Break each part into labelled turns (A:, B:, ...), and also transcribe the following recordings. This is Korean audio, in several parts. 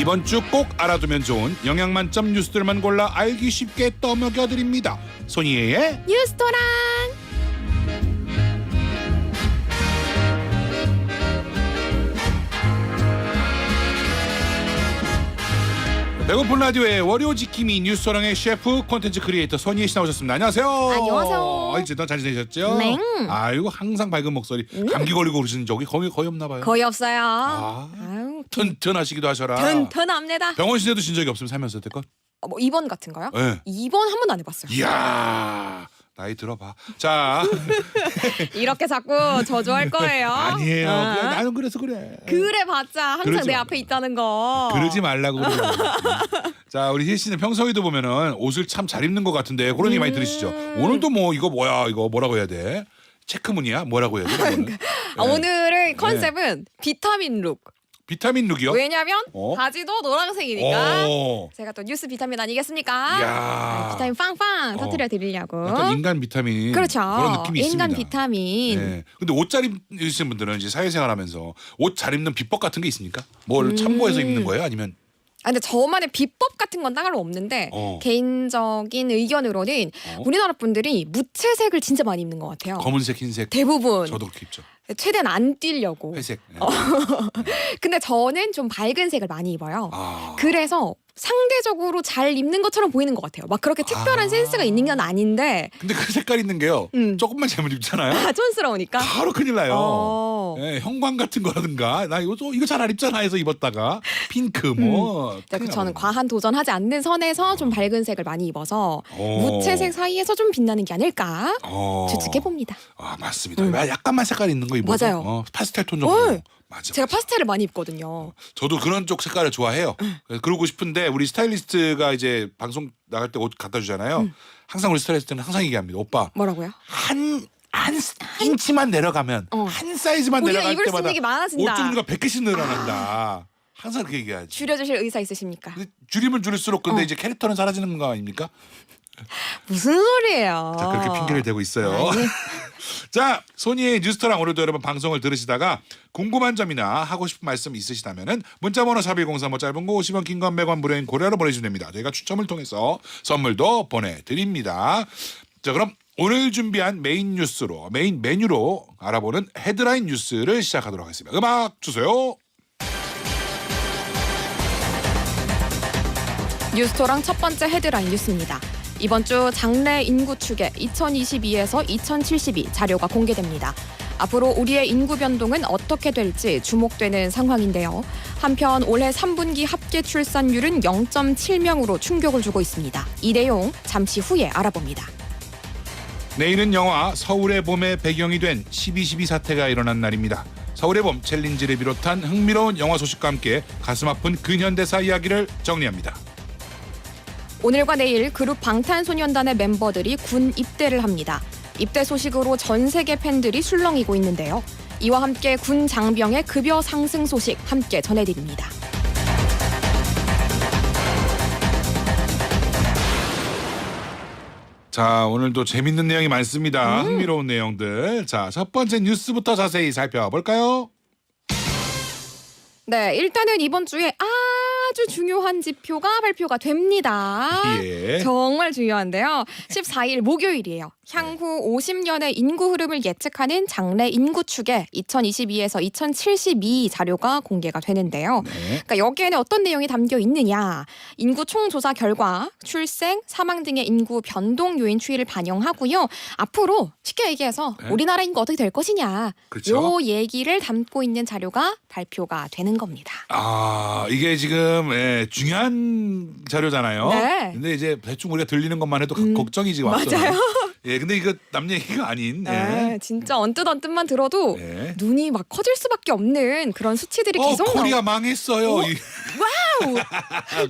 A: 이번 주 꼭 알아두면 좋은 영양 만점 뉴스들만 골라 알기 쉽게 떠먹여드립니다. 손이의
B: 뉴스토랑.
A: 배고픈 라디오의 월요 지킴이 뉴스토랑의 셰프 콘텐츠 크리에이터 손이혜 씨 나오셨습니다. 안녕하세요.
B: 안녕하세요.
A: 이제 너 잘 지내셨죠?
B: 네.
A: 아이고 항상 밝은 목소리. 감기 걸리고 그러시는 적이 거의 없나 봐요.
B: 거의 없어요.
A: 아유, 튼튼하시기도 하셔라.
B: 튼튼합니다.
A: 병원 시내도 진 적이 없으면 살면서 여태껏?
B: 뭐 입원 같은 거요?
A: 네.
B: 입원 한 번도 안 해봤어요.
A: 이야 나이 들어봐. 자
B: 이렇게 자꾸 저주할 거예요.
A: 아니에요. 그냥 나는 그래서 그래.
B: 그래 봤자 항상
A: 그러지
B: 내
A: 마.
B: 앞에 있다는 거.
A: 그러지 말라고 그러는 거지. 자 우리 희 씨는 평소에도 보면은 옷을 참 잘 입는 것 같은데 그런 얘기 많이 들으시죠? 오늘도 뭐 이거 뭐야 이거 뭐라고 해야 돼? 체크무늬야? 뭐라고 해야 돼? 이거는?
B: 오늘의 컨셉은 비타민 룩.
A: 비타민 룩이요?
B: 왜냐면
A: 어?
B: 바지도 노란색이니까.
A: 오.
B: 제가 또 뉴스 비타민 아니겠습니까?
A: 이야.
B: 비타민 빵빵 터뜨려 드리려고.
A: 약간 인간 비타민
B: 그렇죠.
A: 그런 느낌이
B: 인간
A: 있습니다.
B: 비타민.
A: 네. 근데 옷 잘 입으시는 분들은 이제 사회생활하면서 옷 잘 입는 비법 같은 게 있습니까? 뭘 참고해서 입는 거예요? 아니면
B: 아, 근데 저만의 비법 같은 건 따로 없는데 개인적인 의견으로는 우리나라 분들이 무채색을 진짜 많이 입는 것 같아요.
A: 검은색, 흰색
B: 대부분.
A: 저도 그렇게 입죠.
B: 최대한 안 띄려고.
A: 회색. 네.
B: 근데 저는 좀 밝은 색을 많이 입어요.
A: 아.
B: 그래서 상대적으로 잘 입는 것처럼 보이는 것 같아요. 막 그렇게 특별한 센스가 있는 건 아닌데
A: 근데 그 색깔 있는 게요. 조금만 잘못 입잖아요.
B: 촌스러우니까.
A: 바로 큰일 나요. 네, 형광 같은 거라든가 나 이거 잘 안 입잖아 해서 입었다가 핑크 뭐.
B: 네, 저는 과한 도전하지 않는 선에서 좀 밝은 색을 많이 입어서
A: 오.
B: 무채색 사이에서 좀 빛나는 게 아닐까 추측해 봅니다.
A: 아 맞습니다. 약간만 색깔 있는 거 입어서
B: 맞아요.
A: 파스텔 톤 정도.
B: 네.
A: 맞아.
B: 제가 파스텔을 많이 입거든요.
A: 저도 그런 쪽 색깔을 좋아해요. 그러고 싶은데 우리 스타일리스트가 이제 방송 나갈 때 옷 갖다 주잖아요. 항상 우리 스타일리스트는 항상 얘기합니다. 오빠
B: 뭐라고요?
A: 한 인치만 내려가면 한 사이즈만
B: 우리가
A: 내려갈
B: 입을 수
A: 때마다
B: 있는 게 많아진다.
A: 옷 종류가 100개씩 늘어난다. 항상 그렇게 얘기하지.
B: 줄여주실 의사 있으십니까?
A: 근데 줄이면 줄일수록 근데 이제 캐릭터는 사라지는 거 아닙니까?
B: 무슨 소리예요?
A: 자 그렇게 핑계를 대고 있어요.
B: 아니.
A: 자 손이의 뉴스터랑 오늘도 여러분 방송을 들으시다가 궁금한 점이나 하고 싶은 말씀 있으시다면은 문자번호 샵1035 짧은 거 50원 긴 건 100원 무료인 고려로 보내주시면 됩니다. 저희가 추첨을 통해서 선물도 보내드립니다. 자 그럼 오늘 준비한 메인 메뉴로 알아보는 헤드라인 뉴스를 시작하도록 하겠습니다. 음악 주세요.
B: 뉴스토랑 첫 번째 헤드라인 뉴스입니다. 이번 주 장래 인구 추계 2022에서 2072 자료가 공개됩니다. 앞으로 우리의 인구 변동은 어떻게 될지 주목되는 상황인데요. 한편 올해 3분기 합계 출산율은 0.7명으로 충격을 주고 있습니다. 이 내용 잠시 후에 알아봅니다.
A: 내일은 영화 서울의 봄의 배경이 된 12.12 사태가 일어난 날입니다. 서울의 봄 챌린지를 비롯한 흥미로운 영화 소식과 함께 가슴 아픈 근현대사 이야기를 정리합니다.
B: 오늘과 내일 그룹 방탄소년단의 멤버들이 군 입대를 합니다. 입대 소식으로 전 세계 팬들이 술렁이고 있는데요. 이와 함께 군 장병의 급여 상승 소식 함께 전해드립니다.
A: 자 오늘도 재밌는 내용이 많습니다. 흥미로운 내용들. 자 첫 번째 뉴스부터 자세히 살펴볼까요?
B: 네, 일단은 이번 주에 아주 중요한 지표가 발표가 됩니다.
A: 예.
B: 정말 중요한데요. 14일 목요일이에요. 향후 50년의 인구 흐름을 예측하는 장래 인구 추계 2022에서 2072 자료가 공개가 되는데요.
A: 네.
B: 그러니까 여기에는 어떤 내용이 담겨 있느냐. 인구 총조사 결과 출생, 사망 등의 인구 변동 요인 추이를 반영하고요. 앞으로 쉽게 얘기해서
A: 네.
B: 우리나라 인구 어떻게 될 것이냐.
A: 그렇죠.
B: 요 얘기를 담고 있는 자료가 발표가 되는 겁니다.
A: 아 이게 지금 중요한 자료잖아요.
B: 네.
A: 근데 이제 대충 우리가 들리는 것만 해도 걱정이 지금 앞서는.
B: 맞아요.
A: 예, 근데 이거 남 얘기가 아닌.
B: 네, 진짜 언뜻언뜻만 들어도
A: 네.
B: 눈이 막 커질 수밖에 없는 그런 수치들이 계속
A: 코리아 망했어요.
B: 와우,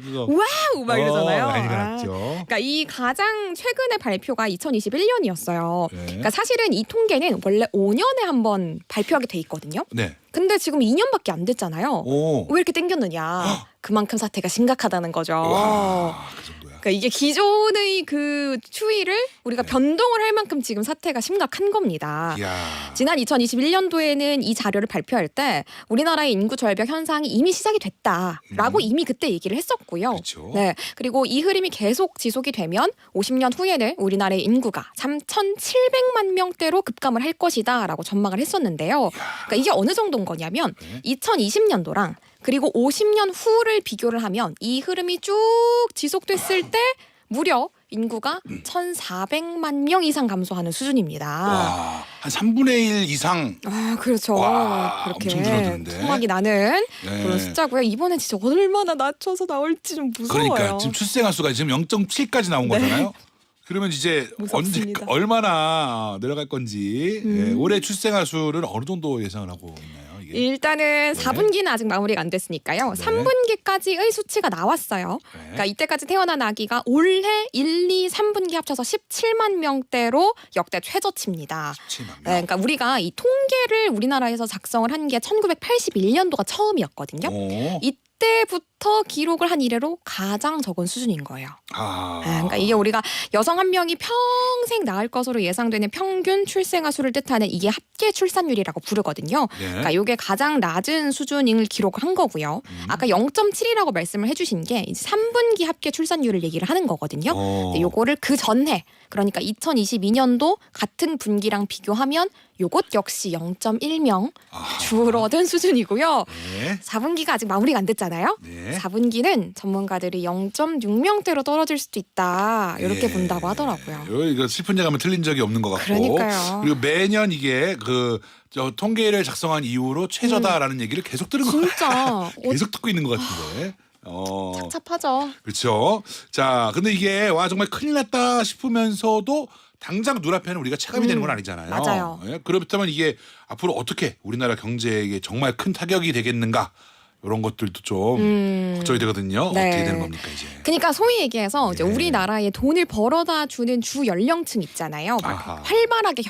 A: 그거.
B: 와우 막 이러잖아요.
A: 난리가
B: 아.
A: 났죠.
B: 그러니까 이 가장 최근의 발표가 2021년이었어요.
A: 네.
B: 그러니까 사실은 이 통계는 원래 5년에 한 번 발표하게 돼 있거든요.
A: 네.
B: 근데 지금 2년밖에 안 됐잖아요.
A: 오.
B: 왜 이렇게 땡겼느냐? 그만큼 사태가 심각하다는 거죠.
A: 와, 그 정도야.
B: 그러니까 이게 기존의 그 추이를 우리가 변동을 할 만큼 지금 사태가 심각한 겁니다.
A: 이야.
B: 지난 2021년도에는 이 자료를 발표할 때 우리나라의 인구 절벽 현상이 이미 시작이 됐다라고 이미 그때 얘기를 했었고요.
A: 그렇죠.
B: 네, 그리고 이 흐름이 계속 지속이 되면 50년 후에는 우리나라의 인구가 3,700만 명대로 급감을 할 것이다라고 전망을 했었는데요. 그러니까 이게 어느 정도인 거냐면
A: 네.
B: 2020년도랑 그리고 50년 후를 비교를 하면 이 흐름이 쭉 지속됐을 때 무려 인구가 1,400만 명 이상 감소하는 수준입니다.
A: 와, 한 3분의 1 이상.
B: 아, 그렇죠.
A: 와,
B: 그렇게
A: 엄청 줄어드는데.
B: 토막이 나는
A: 네.
B: 그런 숫자고요. 이번에 진짜 얼마나 낮춰서 나올지 좀 무서워요.
A: 그러니까 지금 출생아 수가 지금 0.7까지 나온
B: 네.
A: 거잖아요. 그러면 이제
B: 무섭습니다.
A: 언제 얼마나 내려갈 건지 예, 올해 출생아 수를 어느 정도 예상을 하고 있나요? 이게?
B: 일단은 4분기는 아직 마무리가 안 됐으니까요.
A: 네.
B: 3분기까지의 수치가 나왔어요.
A: 네.
B: 그러니까 이때까지 태어난 아기가 올해 1, 2, 3분기 합쳐서 17만 명대로 역대 최저치입니다.
A: 17만 명.
B: 네, 그러니까 우리가 이 통계를 우리나라에서 작성을 한 게 1981년도가 처음이었거든요.
A: 오.
B: 이때부터 기록을 한 이래로 가장 적은 수준인 거예요.
A: 아.
B: 그러니까 이게 우리가 여성 한 명이 평생 낳을 것으로 예상되는 평균 출생아 수를 뜻하는 이게 합계 출산율이라고 부르거든요.
A: 네.
B: 그러니까 이게 가장 낮은 수준을 기록을 한 거고요. 아까 0.7이라고 말씀을 해주신 게 이제 3분기 합계 출산율을 얘기를 하는 거거든요. 근데 요거를 그 전해 그러니까 2022년도 같은 분기랑 비교하면 요것 역시 0.1명 줄어든 수준이고요.
A: 네.
B: 4분기가 아직 마무리가 안 됐잖아요.
A: 네.
B: 4분기는 전문가들이 0.6명대로 떨어질 수도 있다 이렇게
A: 예.
B: 본다고 하더라고요.
A: 이거 슬픈 얘기하면 틀린 적이 없는 것 같고.
B: 그러니까요.
A: 그리고 매년 이게 저 통계를 작성한 이후로 최저다라는 얘기를 계속 들은 것 같아요.
B: 진짜
A: 계속 듣고 있는 것 같은데.
B: 착잡하죠.
A: 그렇죠. 자, 근데 이게 와 정말 큰일 났다 싶으면서도 당장 눈앞에는 우리가 체감이 되는 건 아니잖아요.
B: 맞아요.
A: 예? 그렇다면 이게 앞으로 어떻게 우리나라 경제에 정말 큰 타격이 되겠는가 이런 것들도 좀 걱정이 되거든요.
B: 네.
A: 어떻게 되는 겁니까 이제?
B: 그러니까 소위 얘기해서 이제
A: 예.
B: 우리나라에 돈을 벌어다 주는 주 연령층 있잖아요. 막
A: 아하.
B: 활발하게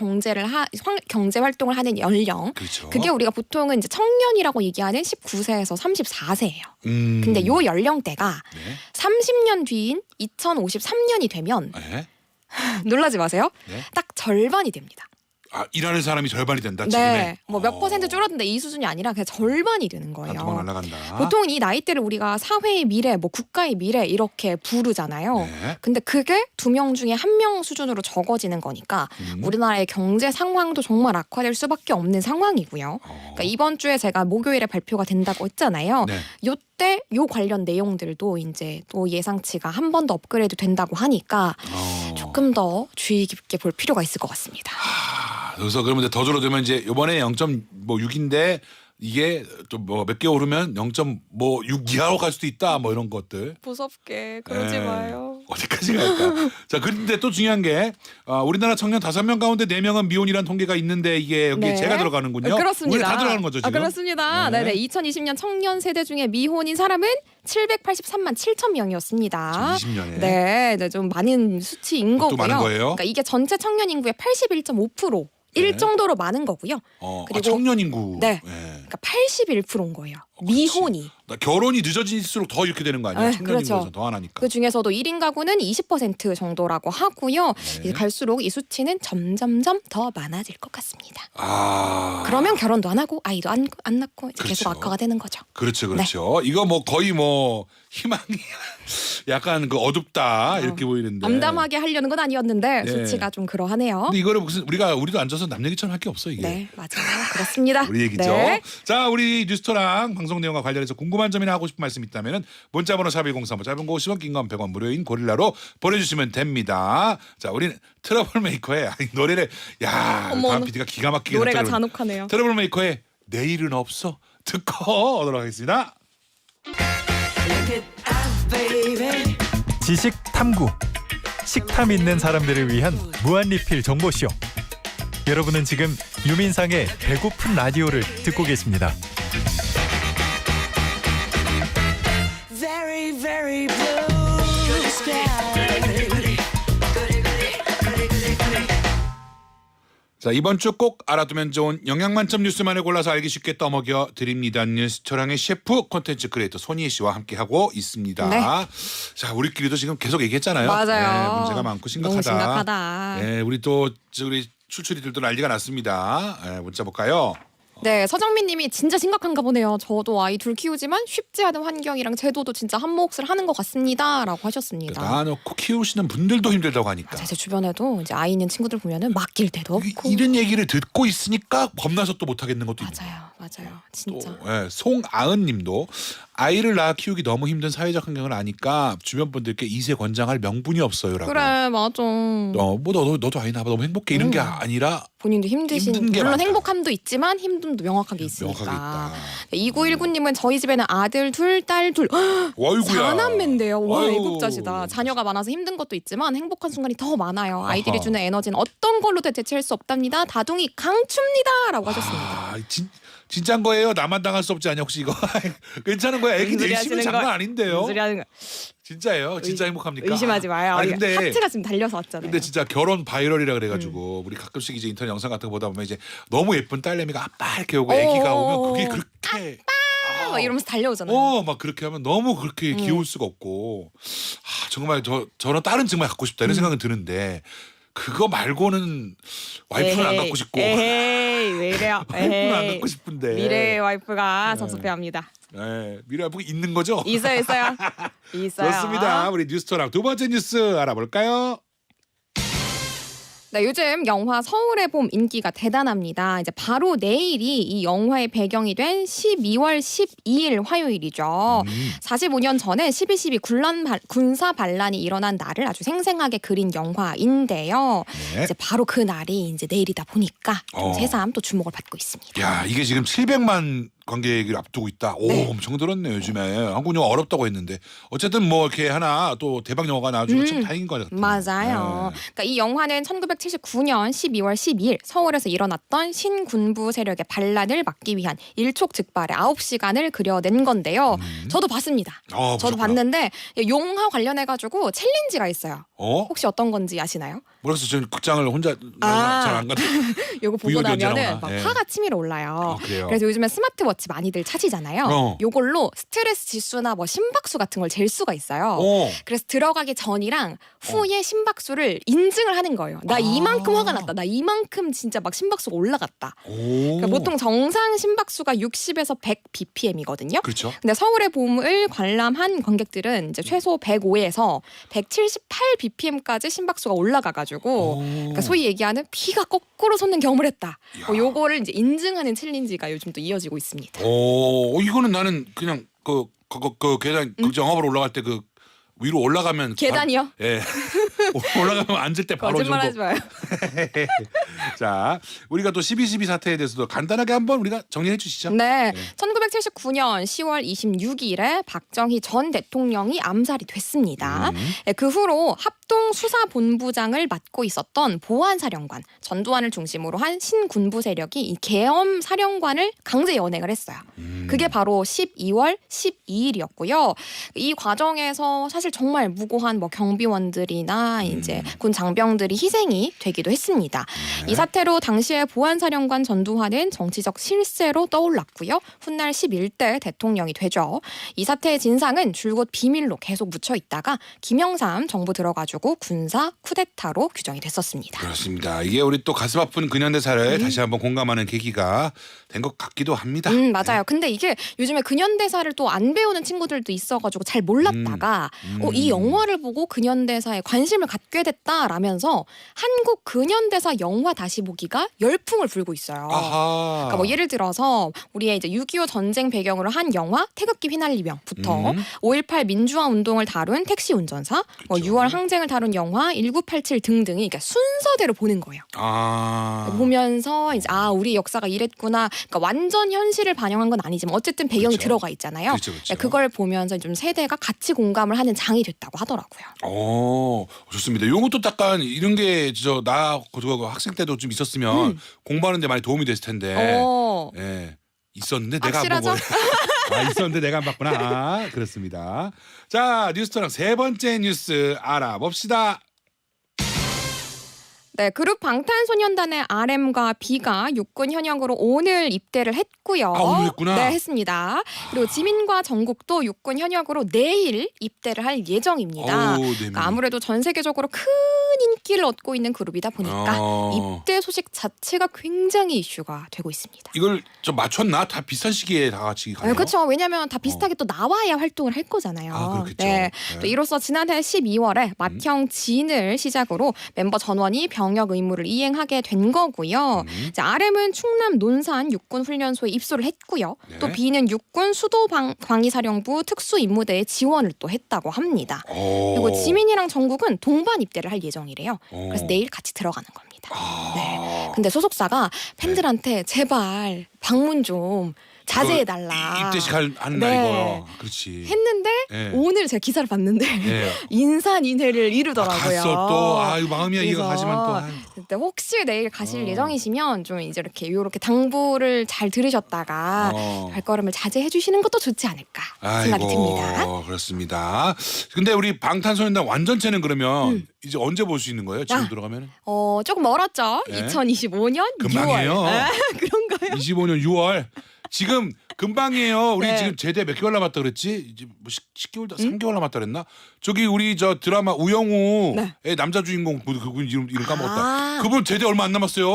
B: 경제 활동을 하는 연령.
A: 그렇죠.
B: 그게 우리가 보통은 이제 청년이라고 얘기하는 19세에서 34세예요.
A: 음.
B: 근데 요 연령대가
A: 네.
B: 30년 뒤인 2053년이 되면
A: 네.
B: 놀라지 마세요.
A: 네.
B: 딱 절반이 됩니다.
A: 아, 일하는 사람이 절반이 된다 지금에.
B: 네, 뭐 몇 퍼센트 줄었는데 이 수준이 아니라 그냥 절반이 되는
A: 도망
B: 거예요.
A: 날아간다.
B: 보통 이 나이대를 우리가 사회의 미래, 뭐 국가의 미래 이렇게 부르잖아요.
A: 네.
B: 근데 그게 2명 중에 1명 수준으로 적어지는 거니까 우리나라의 경제 상황도 정말 악화될 수밖에 없는 상황이고요. 그러니까 이번 주에 제가 목요일에 발표가 된다고 했잖아요.
A: 네.
B: 요때 요 관련 내용들도 이제 또 예상치가 한 번 더 업그레이드 된다고 하니까 조금 더 주의 깊게 볼 필요가 있을 것 같습니다.
A: 그래서 그러면 이제 더 줄어들면 이제 이번에 0.6인데 이게 좀 뭐 몇 개월 후면 0.6 이하로 갈 수도 있다 뭐 이런 것들.
B: 무섭게
A: 예. 어디까지 갈까? 자, 그런데 또 중요한 게 우리나라 청년 5명 가운데 4명은 미혼이라는 통계가 있는데 이게 여기에
B: 네.
A: 제가 들어가는군요.
B: 그렇습니다.
A: 우리 다 들어가는 거죠 지금?
B: 그렇습니다.
A: 네.
B: 네네. 2020년 청년 세대 중에 미혼인 사람은 783만 7천 명이었습니다.
A: 20년에.
B: 네, 네, 좀 많은 수치인
A: 그것도
B: 거고요.
A: 많은 거예요?
B: 그러니까 이게 전체 청년 인구의 81.5%. 일
A: 네.
B: 정도로 많은 거고요.
A: 그리고 청년 인구.
B: 네.
A: 예.
B: 그러니까 81%인 거예요. 미혼이.
A: 결혼이 늦어질수록 더 이렇게 되는 거 아니에요?
B: 네,
A: 청년
B: 그렇죠.
A: 인구에서 더 안 하니까.
B: 그 중에서도 1인 가구는 20% 정도라고 하고요.
A: 네.
B: 이제 갈수록 이 수치는 점점점 더 많아질 것 같습니다.
A: 아.
B: 그러면 결혼도 안 하고 아이도 안 낳고 이제 계속
A: 그렇죠.
B: 악화가 되는 거죠.
A: 그렇죠, 그렇죠. 이거 뭐 거의 뭐 희망이 약간 그 어둡다 이렇게 보이는데.
B: 암담하게 하려는 건 아니었는데
A: 네.
B: 수치가 좀 그러하네요.
A: 근데 이거를 무슨 우리도 앉아서 남 얘기처럼 할 게 없어 이게.
B: 네, 맞아요. 그렇습니다.
A: 우리 얘기죠.
B: 네.
A: 자, 우리 뉴스토랑 방송 내용과 관련해서 궁금한 점이나 하고 싶은 말씀 있다면은 문자번호 샵1035 짧은 거 50원, 긴 건 100원 무료인 고릴라로 보내주시면 됩니다. 자, 우리는 트러블 메이커의 노래를
B: 어머,
A: 다음 PD가 기가 막히게
B: 노래가
A: 했죠, 여러분.
B: 잔혹하네요.
A: 트러블 메이커의 내일은 없어 듣고 오도록 하겠습니다.
C: 지식 탐구, 식탐 있는 사람들을 위한 무한 리필 정보쇼. 여러분은 지금 유민상의 배고픈 라디오를 듣고 계십니다.
D: Very, very blue sky.
A: 자, 이번 주 꼭 알아두면 좋은 영양 만점 뉴스만을 골라서 알기 쉽게 떠먹여 드립니다. 뉴스초랑의 셰프 콘텐츠 크리에이터 손희애 씨와 함께하고 있습니다.
B: 네.
A: 자, 우리끼리도 지금 계속 얘기했잖아요.
B: 맞아요.
A: 문제가 많고 심각하다.
B: 너무 심각하다.
A: 우리 또 우리 출출이들도 난리가 났습니다. 문자 볼까요?
B: 네, 서정민 님이 진짜 심각한가 보네요. 저도 아이 둘 키우지만 쉽지 않은 환경이랑 제도도 진짜 한 몫을 하는 것 같습니다. 라고 하셨습니다.
A: 낳아놓고 키우시는 분들도 힘들다고 하니까.
B: 제 주변에도 이제 아이 있는 친구들 보면은 맡길 데도 없고.
A: 이런 얘기를 듣고 있으니까 겁나서 또 못하겠는 것도 있는 거예요.
B: 맞아요. 진짜.
A: 송아은 님도 아이를 낳아 키우기 너무 힘든 사회적 환경을 아니까 주변 분들께 이세 권장할 명분이 없어요라고.
B: 그래, 맞아.
A: 뭐 너도 아이 낳아 너무 행복해 이런 게 아니라
B: 본인도 힘드신
A: 힘든 게
B: 물론
A: 많다.
B: 행복함도 있지만 힘듦도 명확하게 있으니까.
A: 명확하게 있다.
B: 2919님은 저희 집에는 아들 둘, 딸 둘.
A: 어이구야.
B: 4남매인데요. 와,
A: 아유.
B: 애국자시다. 자녀가 많아서 힘든 것도 있지만 행복한 순간이 더 많아요. 아이들이
A: 아하.
B: 주는 에너지는 어떤 걸로도 대체할 수 없답니다. 다둥이 강추입니다. 라고 하셨습니다.
A: 진짜인 거예요? 나만 당할 수 없지 않냐 혹시 이거? 괜찮은 거야? 애기
B: 무슨 소리
A: 내심은
B: 하시는
A: 장난
B: 거야?
A: 아닌데요?
B: 무슨 소리 하는 거야?
A: 진짜예요? 진짜 행복합니까?
B: 의심하지 마요.
A: 아니 근데
B: 하트가 지금 달려서 왔잖아요.
A: 근데 진짜 결혼 바이럴이라 그래가지고 우리 가끔씩 이제 인터넷 영상 같은 거 보다 보면 이제 너무 예쁜 딸내미가 아빠 이렇게 오고 애기가 오면 그게 그렇게
B: 막 이러면서 달려오잖아요.
A: 막 그렇게 하면 너무 그렇게 귀여울 수가 없고 정말 저런 딸은 정말 갖고 싶다 이런 생각은 드는데 그거 말고는 와이프는 안 갖고 싶고
B: 에헤이, 왜 이래요?
A: 와이프는 안 갖고 싶은데
B: 미래의 와이프가 섭섭해합니다.
A: 미래 와이프가 있는 거죠?
B: 있어요. 있어요.
A: 그렇습니다. 우리 뉴스토랑 두 번째 뉴스 알아볼까요?
B: 네, 요즘 영화 서울의 봄 인기가 대단합니다. 이제 바로 내일이 이 영화의 배경이 된 12월 12일 화요일이죠. 45년 전에 12.12 군사 반란이 일어난 날을 아주 생생하게 그린 영화인데요.
A: 네.
B: 이제 바로 그 날이 이제 내일이다 보니까 좀 새삼 또 주목을 받고 있습니다.
A: 야 이게 지금 700만 관객을 앞두고 있다. 오
B: 네.
A: 엄청 들었네 요즘에. 한국 영화 어렵다고 했는데 어쨌든 뭐 이렇게 하나 또 대박 영화가 나와주고 참 다행인 것 같아요.
B: 맞아요. 그러니까 이 영화는 1979년 12월 12일 서울에서 일어났던 신군부 세력의 반란을 막기 위한 일촉즉발의 9시간을 그려낸 건데요. 저도 봤습니다. 저도
A: 보셨구나.
B: 봤는데 용화 관련해가지고 챌린지가 있어요. 혹시 어떤 건지 아시나요?
A: 뭐라서 저는 극장을 혼자
B: 아.
A: 잘 안 가도
B: 요거 보고
A: VOD 언제
B: 나면은
A: 나오나?
B: 막
A: 예.
B: 화가 치밀어 올라요.
A: 그래요?
B: 그래서 요즘에 스마트워치 많이들 찾으잖아요. 요걸로 스트레스 지수나 뭐 심박수 같은 걸 잴 수가 있어요. 그래서 들어가기 전이랑 후에 심박수를 인증을 하는 거예요. 나 이만큼 화가 났다. 나 이만큼 진짜 막 심박수가 올라갔다. 그러니까 보통 정상 심박수가 60에서 100 bpm이거든요.
A: 그렇죠.
B: 근데 서울의 봄을 관람한 관객들은 이제 최소 105에서 178 bpm까지 심박수가 올라가가지고 그러니까 소위 얘기하는 피가 거꾸로 솟는 경험을 했다. 요거를 이제 인증하는 챌린지가 요즘 또 이어지고 있습니다.
A: 이거는 나는 그냥 그 계단 극장업으로 올라갈 때 그 위로 올라가면
B: 계단이요?
A: 예. 올라가면 앉을 때 바로
B: 거짓말하지
A: 정도.
B: 마요.
A: 자, 우리가 또 12.12 사태에 대해서도 간단하게 한번 우리가 정리해 주시죠.
B: 네, 1979년 10월 26일에 박정희 전 대통령이 암살이 됐습니다. 그 후로 합동수사본부장을 맡고 있었던 보안사령관 전두환을 중심으로 한 신군부 세력이 이 계엄 사령관을 강제 연행을 했어요. 그게 바로 12월 12일이었고요. 이 과정에서 사실 정말 무고한 뭐 경비원들이나 이제 군 장병들이 희생이 되기도 했습니다. 이 사태로 당시에 보안사령관 전두환은 정치적 실세로 떠올랐고요. 훗날 11대 대통령이 되죠. 이 사태의 진상은 줄곧 비밀로 계속 묻혀 있다가 김영삼 정부 들어가지고 군사 쿠데타로 규정이 됐었습니다.
A: 그렇습니다. 이게 우리 또 가슴 아픈 근현대사를 다시 한번 공감하는 계기가 된 것 같기도 합니다.
B: 맞아요. 근데 이게 요즘에 근현대사를 또 안 배우는 친구들도 있어가지고 잘 몰랐다가 이 영화를 보고 근현대사에 관심을 갖게 됐다라면서 한국 근현대사 영화 다시 보기가 열풍을 불고 있어요.
A: 아하.
B: 그러니까 뭐 예를 들어서 우리의 이제 6.25 전쟁 배경으로 한 영화 태극기 휘날리며부터 5.18 민주화 운동을 다룬 택시 운전사, 뭐 6월 항쟁을 다룬 영화 1987 등등이 그러니까 순서대로 보는 거예요. 보면서 이제 우리 역사가 이랬구나. 그러니까 완전 현실을 반영한 건 아니지만 어쨌든 배경이
A: 그렇죠.
B: 들어가 있잖아요.
A: 그렇죠.
B: 그걸 보면서 좀 세대가 같이 공감을 하는 장이 됐다고 하더라고요.
A: 좋습니다. 이것도 약간 이런 게 나 학생 때도 좀 있었으면 공부하는 데 많이 도움이 됐을 텐데. 예. 있었는데 내가 안
B: 확실하죠?
A: 보고 있었는데 내가 안 봤구나. 그렇습니다. 자, 뉴스토랑 세 번째 뉴스 알아봅시다.
B: 네, 그룹 방탄소년단의 RM과 B가 육군 현역으로 오늘 입대를 했고요.
A: 아, 오늘 했구나.
B: 네, 했습니다. 그리고 지민과 정국도 육군 현역으로 내일 입대를 할 예정입니다.
A: 어우, 네,
B: 그러니까 아무래도 전 세계적으로 큰 인기를 얻고 있는 그룹이다 보니까 입대 소식 자체가 굉장히 이슈가 되고 있습니다.
A: 이걸 좀 맞췄나? 다 비슷한 시기에 다 같이 가요.
B: 네, 그렇죠. 왜냐하면 다 비슷하게 또 나와야 활동을 할 거잖아요.
A: 아, 그렇겠죠.
B: 네.
A: 네.
B: 또 이로써 지난해 12월에 맏형 진을 시작으로 멤버 전원이 병역 의무를 이행하게 된 거고요. 이제 RM은 충남 논산 육군훈련소에 입소를 했고요.
A: 네.
B: 또 B는 육군 수도방위사령부 특수임무대에 지원을 또 했다고 합니다. 그리고 지민이랑 정국은 동반 입대를 할 예정이래요. 그래서 내일 같이 들어가는 겁니다. 네. 근데 소속사가 팬들한테 제발 방문 좀 자제해달라.
A: 입대식 하는
B: 네.
A: 날이고요. 그렇지.
B: 했는데
A: 네.
B: 오늘 제가 기사를 봤는데
A: 네.
B: 인산인해를 이루더라고요.
A: 갔어 또. 아, 이거 마음이야 이거
B: 그래서
A: 가지만 또. 아유.
B: 근데 혹시 내일 가실 예정이시면 좀 이제 이렇게 당부를 잘 들으셨다가 발걸음을 자제해 주시는 것도 좋지 않을까 생각이 듭니다.
A: 그렇습니다. 근데 우리 방탄소년단 완전체는 그러면 이제 언제 볼 수 있는 거예요? 지금 들어가면?
B: 조금 멀었죠.
A: 네.
B: 2025년
A: 금방이에요.
B: 6월. 아, 그런가요?
A: 25년 6월. 지금 금방이에요. 우리
B: 네.
A: 지금 제대 몇 개월 남았다 그랬지? 이제 뭐 10개월, 3개월 남았다 그랬나? 저기 우리 저 드라마 우영우의
B: 네.
A: 남자 주인공 그분 이름 까먹었다.
B: 아.
A: 그분 제대 얼마 안 남았어요.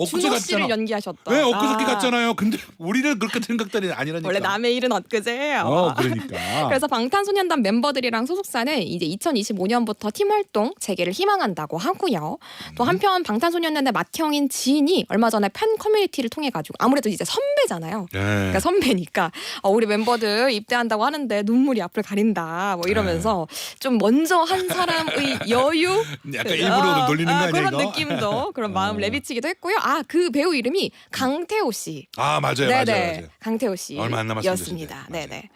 A: 엊그제
B: 준호 씨를
A: 갔잖아.
B: 연기하셨던.
A: 네, 엊그저께 갔잖아요. 근데 우리는 그렇게 생각들이 아니라니까.
B: 원래 남의 일은 엊그제예요.
A: 그러니까.
B: 그래서 방탄소년단 멤버들이랑 소속사는 이제 2025년부터 팀 활동 재개를 희망한다고 하고요. 또 한편 방탄소년단의 맏형인 지인이 얼마 전에 팬 커뮤니티를 통해 가지고 아무래도 이제 선배잖아요.
A: 네.
B: 그러니까 선배니까 우리 멤버들 입대한다고 하는데 눈물이 앞을 가린다 뭐 이러면서 좀 먼저 한 사람의 여유
A: 약간 일부러 놀리는 거 아니야,
B: 그런
A: 이거?
B: 느낌도 그런 마음 내비치기도 했고요. 그 배우 이름이 강태호 씨.
A: 아, 맞아요. 맞아요.
B: 강태호 씨.
A: 얼마 안 남았습니다.
B: 였습니다.
A: 진짜.
B: 네네.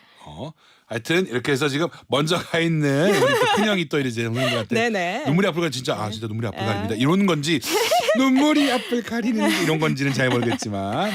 A: 하여튼 이렇게 해서 지금 먼저 가 있는 우리 또 큰형이 또 이제 형님들한테
B: 네네.
A: 눈물이 앞을 가리 진짜 진짜 눈물이 앞을 가립니다. 이런 건지 눈물이 앞을 가리는 이런 건지는 잘 모르겠지만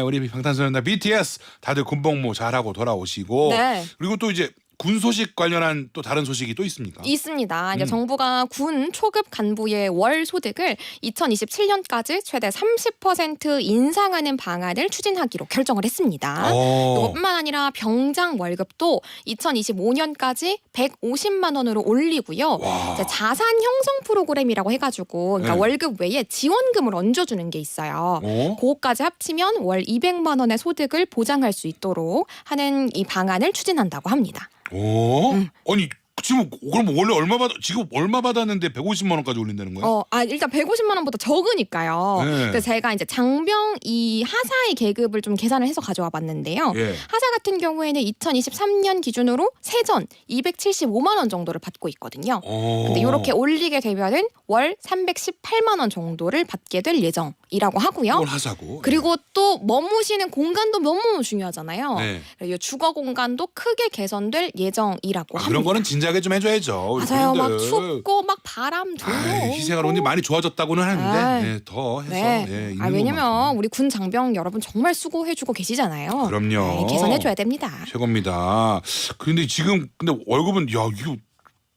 A: 우리 방탄소년단 BTS 다들 군복무 잘하고 돌아오시고
B: 네.
A: 그리고 또 이제 군 소식 관련한 또 다른 소식이 또 있습니까?
B: 있습니다. 이제 정부가 군 초급 간부의 월 소득을 2027년까지 최대 30% 인상하는 방안을 추진하기로 결정을 했습니다. 이것뿐만 아니라 병장 월급도 2025년까지 150만 원으로 올리고요. 이제 자산 형성 프로그램이라고 해가지고 그러니까
A: 네.
B: 월급 외에 지원금을 얹어주는 게 있어요. 그거까지 합치면 월 200만 원의 소득을 보장할 수 있도록 하는 이 방안을 추진한다고 합니다.
A: 아니 지금 그럼 원래 지금 얼마 받았는데 150만 원까지 올린다는 거예요?
B: 일단 150만 원보다 적으니까요.
A: 네.
B: 그래서 제가 이제 장병 이 하사의 계급을 좀 계산을 해서 가져와 봤는데요.
A: 예.
B: 하사 같은 경우에는 2023년 기준으로 세전 275만 원 정도를 받고 있거든요. 근데 이렇게 올리게 되면은 월 318만 원 정도를 받게 될 예정이라고 하고요.
A: 그걸 하사고.
B: 그리고 또 머무시는 공간도 너무 중요하잖아요.
A: 네.
B: 그래서 주거 공간도 크게 개선될 예정이라고 합니다.
A: 그런 거는 진작에 좀 해줘야죠. 우리
B: 맞아요. 막
A: 군인들.
B: 춥고 막 바람 들어오고.
A: 희생하는 많이 좋아졌다고는 하는데 더 해서
B: 네.
A: 있는
B: 왜냐면
A: 것만큼.
B: 우리 군 장병 여러분 정말 수고해주고 계시잖아요.
A: 그럼요.
B: 개선해줘야 됩니다.
A: 최고입니다. 근데 지금 월급은 이거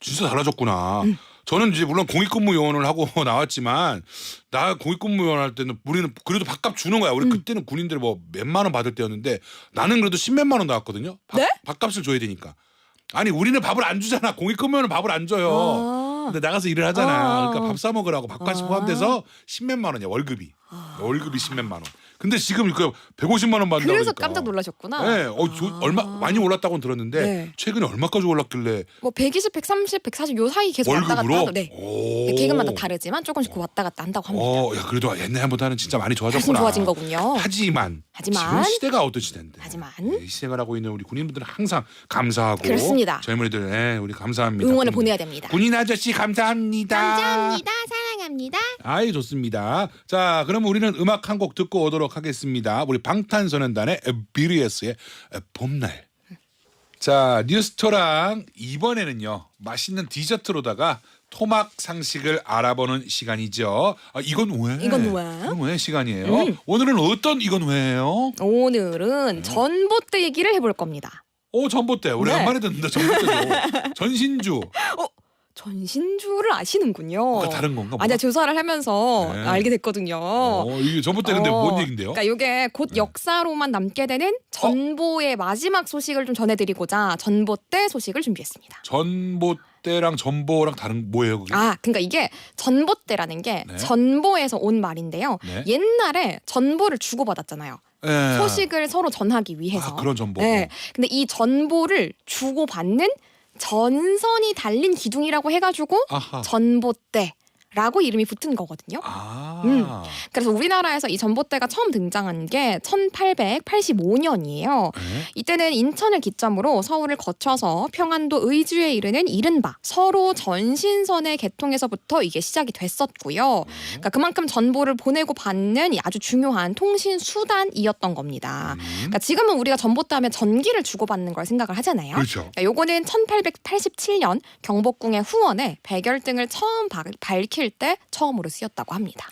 A: 진짜 달라졌구나. 저는 이제 물론 공익근무요원을 하고 나왔지만 나 공익근무요원 할 때는 우리는 그래도 밥값 주는 거야. 우리 그때는 군인들 뭐 몇만 원 받을 때였는데 나는 그래도 10몇만 원 나왔거든요.
B: 네?
A: 밥값을 줘야 되니까. 아니 우리는 밥을 안 주잖아. 공익근무요원은 밥을 안 줘요. 근데 나가서 일을 하잖아. 그러니까 밥 사 먹으라고 밥까지 포함돼서 10몇만 원이야 월급이. 월급이 10몇만 원. 근데 지금 그 150만 원 받는다고
B: 그래서
A: 그러니까.
B: 깜짝 놀라셨구나.
A: 네, 얼마 많이 올랐다고는 들었는데
B: 네.
A: 최근에 얼마까지 올랐길래
B: 뭐 120, 130, 140 요 사이 계속 왔다 갔다
A: 월급으로?
B: 하고 네. 계급마다 다르지만 조금씩 왔다 갔다 한다고 합니다.
A: 야 그래도 옛날보다는 진짜 많이
B: 훨씬
A: 좋아졌구나.
B: 좋아진 거군요.
A: 하지만 지금 시대가 어떤 시대인데.
B: 하지만
A: 희생을 하고 있는 우리 군인분들은 항상 감사하고
B: 그렇습니다.
A: 젊은이들 우리 감사합니다.
B: 응원을
A: 군인.
B: 보내야 됩니다.
A: 군인 아저씨 감사합니다.
B: 감사합니다. 사랑합니다.
A: 아이 좋습니다. 자 그럼 우리는 음악 한 곡 듣고 오도록 하겠습니다. 우리 방탄소년단의 BTS의 봄날. 자 뉴스토랑 이번에는요 맛있는 디저트로다가 토막 상식을 알아보는 시간이죠. 이건 왜?
B: 이건 왜
A: 시간이에요? 오늘은 어떤 이건 왜예요?
B: 오늘은 전봇대 얘기를 해볼 겁니다.
A: 전봇대 오래간만에 듣는다. 전봇대도 전신주.
B: 전신주를 아시는군요.
A: 뭔가 다른 건가?
B: 아니야, 조사를 하면서
A: 네.
B: 알게 됐거든요.
A: 이게 전봇대 근데 뭔 얘긴데요?
B: 그러니까 이게 곧
A: 네.
B: 역사로만 남게 되는 전보의 마지막 소식을 좀 전해드리고자 전봇대 소식을 준비했습니다.
A: 전봇대랑 전보랑 다른 뭐예요 그게?
B: 그러니까 이게 전봇대라는 게
A: 네.
B: 전보에서 온 말인데요.
A: 네.
B: 옛날에 전보를 주고받았잖아요.
A: 네.
B: 소식을 서로 전하기 위해서.
A: 그런 전보.
B: 네. 근데 이 전보를 주고받는 전선이 달린 기둥이라고 해가지고
A: 아하.
B: 전봇대라고 이름이 붙은 거거든요. 그래서 우리나라에서 이 전봇대가 처음 등장한 게 1885년이에요.
A: 네.
B: 이때는 인천을 기점으로 서울을 거쳐서 평안도 의주에 이르는 이른바 서로 전신선의 개통에서부터 이게 시작이 됐었고요. 그러니까 그만큼 전보를 보내고 받는 아주 중요한 통신 수단이었던 겁니다. 그러니까 지금은 우리가 전봇대 하면 전기를 주고받는 걸 생각을 하잖아요.
A: 그렇죠.
B: 그러니까 요거는 1887년 경복궁의 후원에 백열등을 처음 밝힐 때 처음으로 쓰였다고 합니다.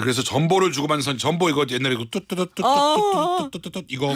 A: 그래서 전보를 주고받는 선, 전보 이거 옛날에 그 뚜뚜뚜뚜뚜뚜뚜뚜뚜뚜 이거가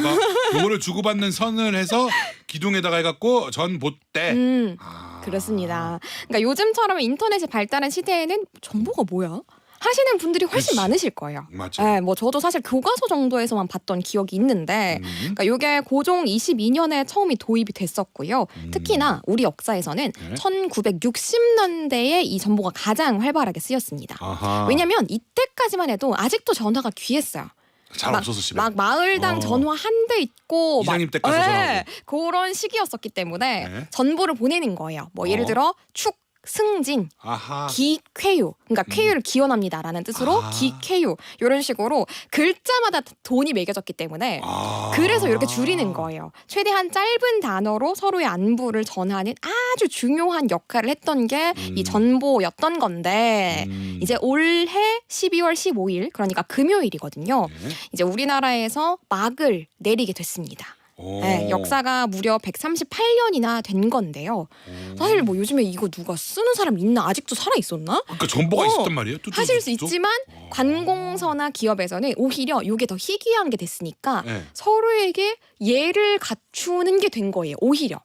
A: 요거를 주고받는 선을 해서 기둥에다가 해갖고 전봇대.
B: 그렇습니다. 그러니까 요즘처럼 인터넷이 발달한 시대에는 전보가 뭐야? 하시는 분들이 훨씬
A: 그렇지.
B: 많으실 거예요.
A: 맞죠.
B: 네, 뭐 저도 사실 교과서 정도에서만 봤던 기억이 있는데, 그러니까 이게 고종 22년에 처음이 도입이 됐었고요. 특히나 우리 역사에서는
A: 네.
B: 1960년대에 이 전보가 가장 활발하게 쓰였습니다.
A: 아하.
B: 왜냐하면 이때까지만 해도 아직도 전화가 귀했어요.
A: 잘 없어서 집에.
B: 막 마을당 전화 한 대 있고
A: 이장님
B: 막,
A: 댁 가서 전화하고.
B: 그런 시기였었기 때문에
A: 네.
B: 전보를 보내는 거예요. 뭐 예를 들어 축 승진,
A: 아하.
B: 기쾌유, 그러니까 쾌유를 기원합니다라는 뜻으로
A: 아.
B: 기쾌유 이런 식으로 글자마다 돈이 매겨졌기 때문에 그래서 이렇게 줄이는 거예요. 최대한 짧은 단어로 서로의 안부를 전하는 아주 중요한 역할을 했던 게 이 전보였던 건데 이제 올해 12월 15일 그러니까 금요일이거든요.
A: 네.
B: 이제 우리나라에서 막을 내리게 됐습니다. 네, 역사가 무려 138년이나 된 건데요. 사실 뭐 요즘에 이거 누가 쓰는 사람 있나? 아직도 살아 있었나?
A: 그러니까 전보가 있었단 말이에요.
B: 하실 수 있지만 관공서나 기업에서는 오히려 이게 더 희귀한 게 됐으니까
A: 네.
B: 서로에게 예를 갖추는 게 된 거예요. 오히려.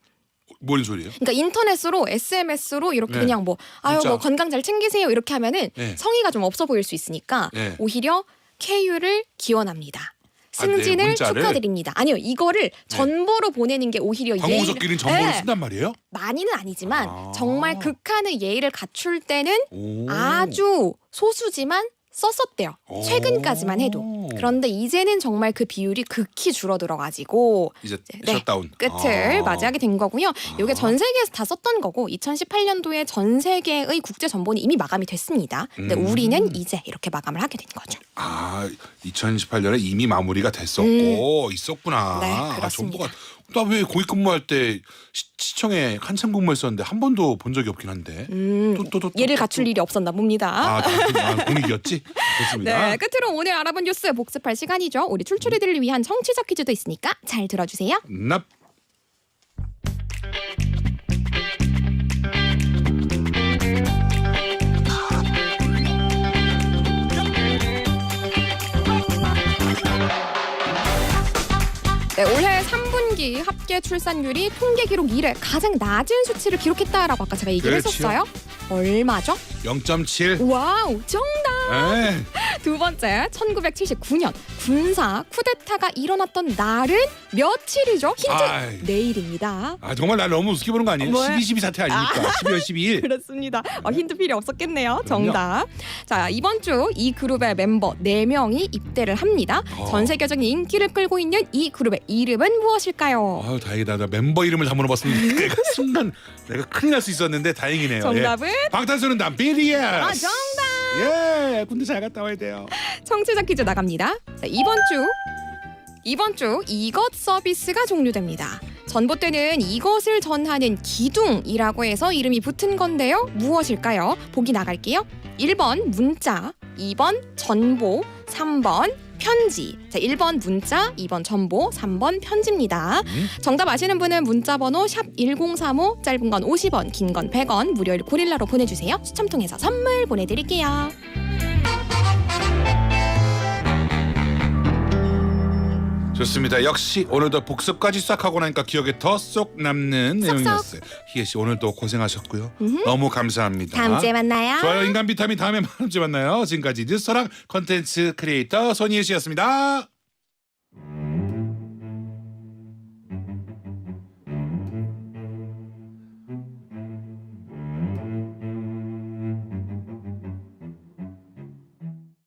A: 뭔 소리예요?
B: 그러니까 인터넷으로 SMS로 이렇게
A: 네.
B: 그냥 뭐 아유
A: 문자.
B: 뭐 건강 잘 챙기세요 이렇게 하면은
A: 네.
B: 성의가 좀 없어 보일 수 있으니까
A: 네.
B: 오히려 KU를 기원합니다.
A: 네,
B: 승진을
A: 문자를?
B: 축하드립니다. 아니요, 이거를 전보로 보내는 게 오히려
A: 관공서끼리는 전보를
B: 네.
A: 쓴단 말이에요?
B: 많이는 아니지만
A: 아.
B: 정말 극한의 예의를 갖출 때는
A: 오.
B: 아주 소수지만 썼었대요.
A: 오.
B: 최근까지만 해도. 그런데 이제는 정말 그 비율이 극히 줄어들어가지고
A: 이제
B: 네,
A: 셧다운.
B: 끝을 맞이하게 된 거고요. 이게 전 세계에서 다 썼던 거고 2018년도에 전 세계의 국제 전보는 이미 마감이 됐습니다. 근데 우리는 이제 이렇게 마감을 하게 된 거죠.
A: 2018년에 이미 마무리가 됐었고 있었구나.
B: 네, 그렇습니다.
A: 전보가 나 왜 거기 근무할 때 시청에 한참 근무했었는데 한 번도 본 적이 없긴 한데. 또,
B: 예를 갖출 일이 없었나 봅니다.
A: 공익이었지? 좋습니다.
B: 네, 끝으로 오늘 알아본 뉴스 복습할 시간이죠. 우리 출출이들을 위한 청취자 퀴즈도 있으니까 잘 들어주세요.
A: 납.
B: 네, 올해 3분기 합계 출산율이 통계 기록 1회 가장 낮은 수치를 기록했다라고 아까 제가 얘기를
A: 그렇지요.
B: 했었어요. 얼마죠?
A: 0.7.
B: 와우, 정답!
A: 에이.
B: 두 번째, 1979년 군사 쿠데타가 일어났던 날은 며칠이죠? 힌트,
A: 아이.
B: 내일입니다.
A: 정말 날 너무 우습게 보는 거 아니에요?
B: 뭐야?
A: 12.12 사태 아닙니까? 12월 12일.
B: 그렇습니다. 힌트 필요 없었겠네요. 정답. 자, 이번 주 이 그룹의 멤버 4명이 입대를 합니다. 전 세계적인 인기를 끌고 있는 이 그룹의 이름은 무엇일까요?
A: 아유 다행이다. 나 멤버 이름을 다 물어봤으면 내가 순간 내가 큰일 날 수 있었는데 다행이네요.
B: 정답은
A: 예. 방탄소년단 BTS.
B: 정답!
A: 예, 군대 잘 갔다 와야 돼요.
B: 청취자 퀴즈 나갑니다. 자, 이번 주 이것 서비스가 종료됩니다. 전봇대는 이것을 전하는 기둥이라고 해서 이름이 붙은 건데요. 무엇일까요? 보기 나갈게요. 1번 문자, 2번 전보, 3번 편지. 자, 1번 문자, 2번 전보, 3번 편지입니다. 정답 아시는 분은 문자 번호 샵 1035, 짧은 건 50원, 긴 건 100원, 무료일 고릴라로 보내주세요. 추첨 통해서 선물 보내드릴게요.
A: 좋습니다. 역시 오늘도 복습까지 싹 하고 나니까 기억에 더 쏙 남는 내용이었어요. 희애 씨 오늘도 고생하셨고요. 너무 감사합니다.
B: 다음 주에 만나요.
A: 좋아요 인간 비타민 다음에 만나요. 지금까지 뉴스랑 컨텐츠 크리에이터 손희애 씨였습니다.